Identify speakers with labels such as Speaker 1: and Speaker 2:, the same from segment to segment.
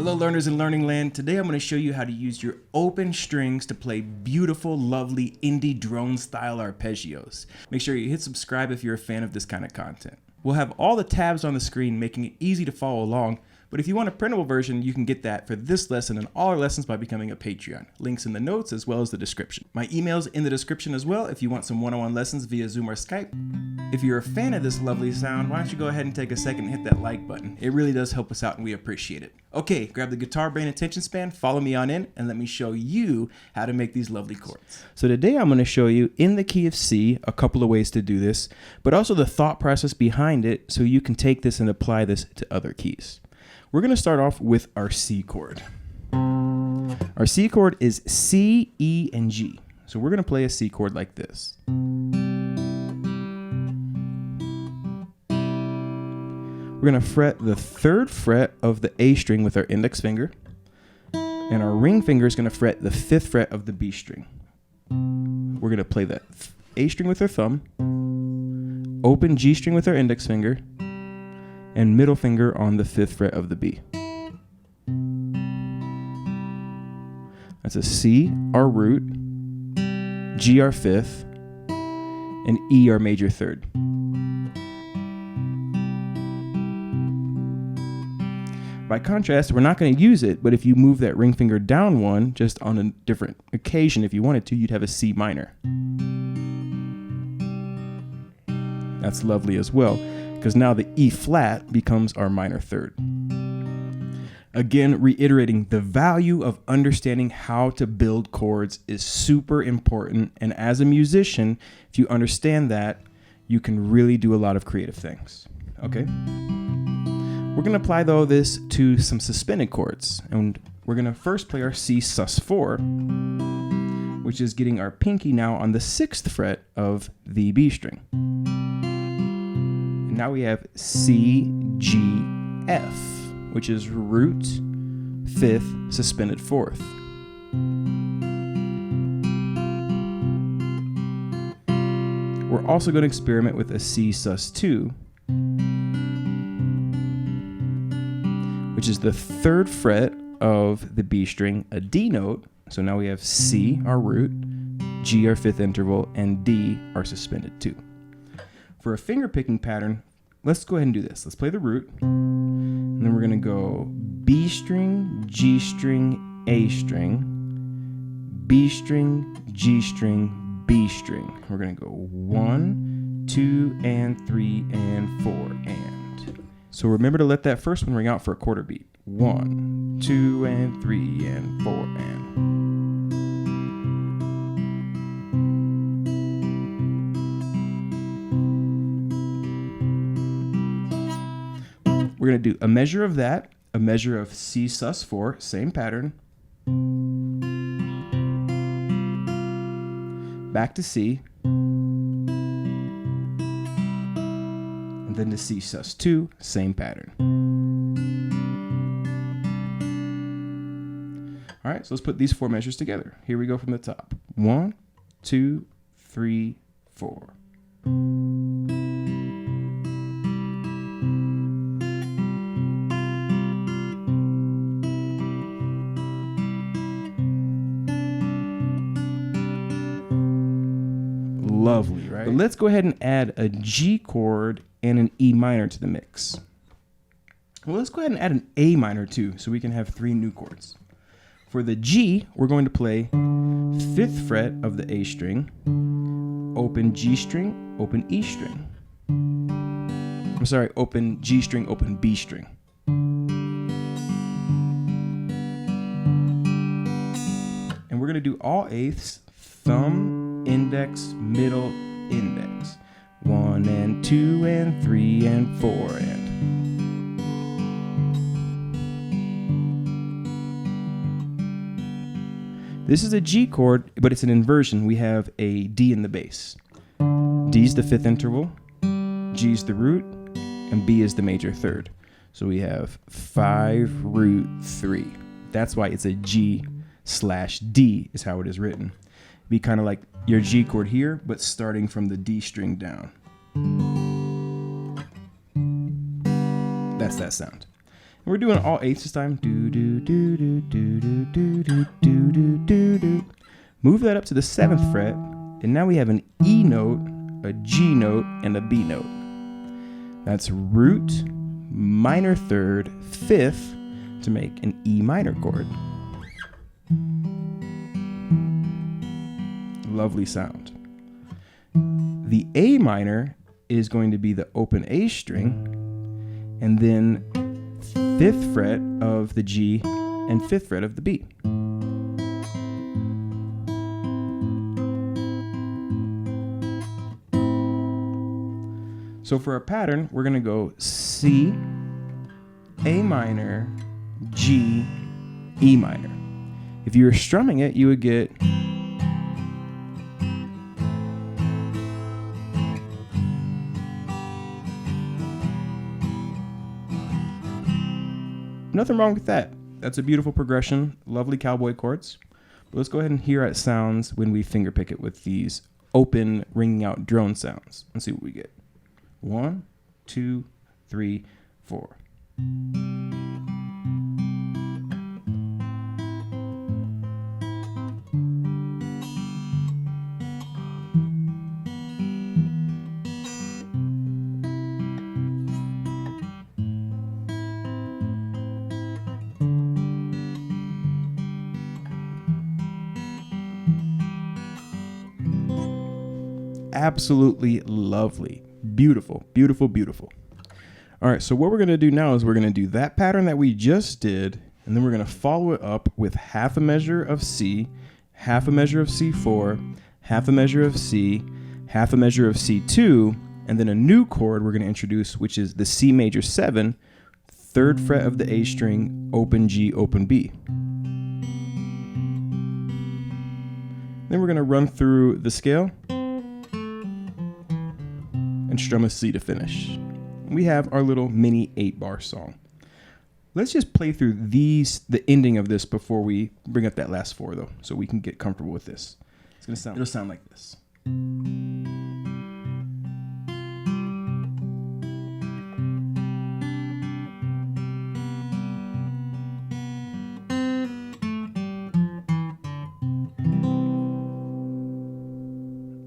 Speaker 1: Hello learners in Learning Land. Today I'm going to show you how to use your open strings to play beautiful, lovely indie drone style arpeggios. Make sure you hit subscribe if you're a fan of this kind of content. We'll have all the tabs on the screen making it easy to follow along, but if you want a printable version, you can get that for this lesson and all our lessons by becoming a Patreon. Links in the notes as well as the description. My email's in the description as well if you want some one-on-one lessons via Zoom or Skype. If you're a fan of this lovely sound, why don't you go ahead and take a second and hit that like button. It really does help us out and we appreciate it. Okay, grab the guitar, brain, attention span, follow me on in, and let me show you how to make these lovely chords. So today I'm going to show you in the key of C a couple of ways to do this, but also the thought process behind it so you can take this and apply this to other keys. We're going to start off with our C chord. Our C chord is C, E, and G. So we're going to play a C chord like this. We're going to fret the 3rd fret of the A string with our index finger, and our ring finger is going to fret the 5th fret of the B string. We're going to play that A string with our thumb, open G string with our index finger, and middle finger on the 5th fret of the B. That's a C, our root, G, our 5th, and E, our major 3rd. By contrast, we're not going to use it, but if you move that ring finger down one, just on a different occasion, if you wanted to, you'd have a C minor. That's lovely as well, because now the E flat becomes our minor 3rd. Again, reiterating the value of understanding how to build chords is super important, and as a musician, if you understand that, you can really do a lot of creative things. Okay? We're going to apply, though, this to some suspended chords, and we're going to first play our Csus4, which is getting our pinky now on the 6th fret of the B string. And now we have C, G, F, which is root, 5th, suspended 4th. We're also going to experiment with a Csus2, which is the 3rd fret of the B string, a D note. So now we have C, our root, G, our 5th interval, and D, our suspended 2. For a finger picking pattern, let's go ahead and do this. Let's play the root, and then we're going to go B string, G string, A string, B string, G string, B string. We're going to go 1, 2, and 3, and 4, and. So remember to let that first one ring out for a quarter beat. 1, 2, and 3, and 4, and. We're going to do a measure of that, a measure of Csus4, same pattern. Back to C. And then to Csus2, same pattern. All right, so let's put these 4 measures together. Here we go from the top. 1, 2, 3, 4. Lovely, right? But let's go ahead and add a G chord and an E minor to the mix. Well, let's go ahead and add an A minor too, so we can have 3 new chords. For the G, we're going to play 5th fret of the A string, open G string, open E string. I'm sorry, open G string, open B string. And we're going to do all 8ths, thumb, index, middle, index. 1 and 2 and 3 and 4 and. This is a G chord, but it's an inversion. We have a D in the bass. D's the 5th interval, G's the root, and B is the major 3rd. So we have 5 root 3. That's why it's a G/D is how it is written. Be kind of like your G chord here, but starting from the D string down. That's that sound. We're doing all eighths this time. Do do do do do do do do do do do do. Move that up to the 7th fret, and now we have an E note, a G note, and a B note. That's root, minor third, 5th to make an E minor chord. Lovely sound. The A minor is going to be the open A string, and then 5th fret of the G and 5th fret of the B. So for our pattern, we're going to go C, A minor, G, E minor. If you were strumming it, you would get nothing wrong with that. That's a beautiful progression, lovely cowboy chords. But let's go ahead and hear how it sounds when we finger pick it with these open, ringing out drone sounds. Let's see what we get. 1, 2, 3, 4. Absolutely lovely. Beautiful, beautiful, beautiful. All right, so what we're going to do now is we're going to do that pattern that we just did, and then we're going to follow it up with half a measure of C, half a measure of C4, half a measure of C, half a measure of C2, and then a new chord we're going to introduce, which is the C major 7, 3rd fret of the A string, open G, open B. Then we're going to run through the scale and strum a C to finish. We have our little mini 8-bar song. Let's just play through the ending of this before we bring up that last 4 though, so we can get comfortable with this. It'll sound like this.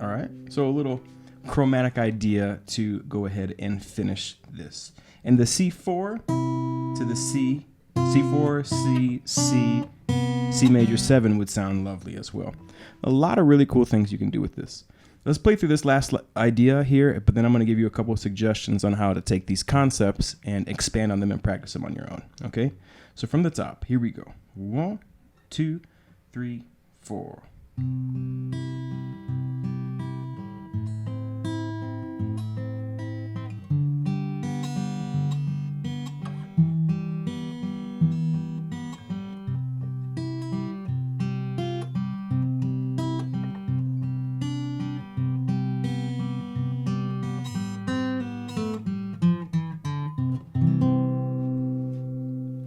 Speaker 1: All right, so a little chromatic idea to go ahead and finish this. And the C4 to the C, C4, C, C, C major 7 would sound lovely as well. A lot of really cool things you can do with this. Let's play through this last idea here, but then I'm going to give you a couple of suggestions on how to take these concepts and expand on them and practice them on your own. Okay? So from the top, here we go. 1, 2, 3, 4.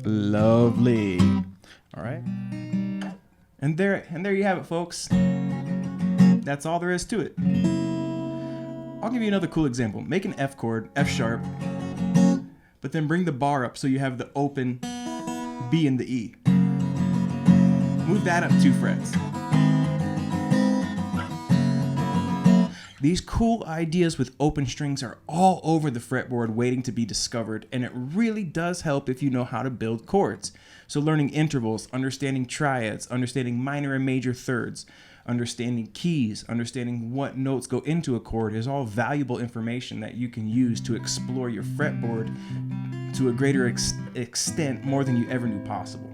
Speaker 1: Lovely. All right. And there you have it, folks. That's all there is to it. I'll give you another cool example. Make an F chord, F sharp, but then bring the bar up so you have the open B and the E. Move that up 2 frets. These cool ideas with open strings are all over the fretboard waiting to be discovered, and it really does help if you know how to build chords. So learning intervals, understanding triads, understanding minor and major thirds, understanding keys, understanding what notes go into a chord is all valuable information that you can use to explore your fretboard to a greater extent, more than you ever knew possible.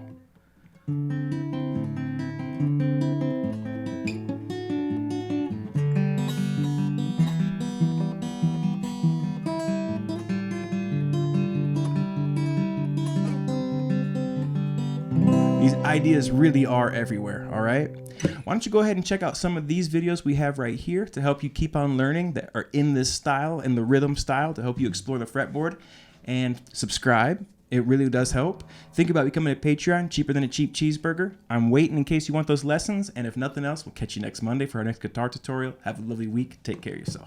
Speaker 1: These ideas really are everywhere, all right? Why don't you go ahead and check out some of these videos we have right here to help you keep on learning that are in this style, in the rhythm style, to help you explore the fretboard, and subscribe. It really does help. Think about becoming a Patreon, cheaper than a cheap cheeseburger. I'm waiting in case you want those lessons, and if nothing else, we'll catch you next Monday for our next guitar tutorial. Have a lovely week. Take care of yourself.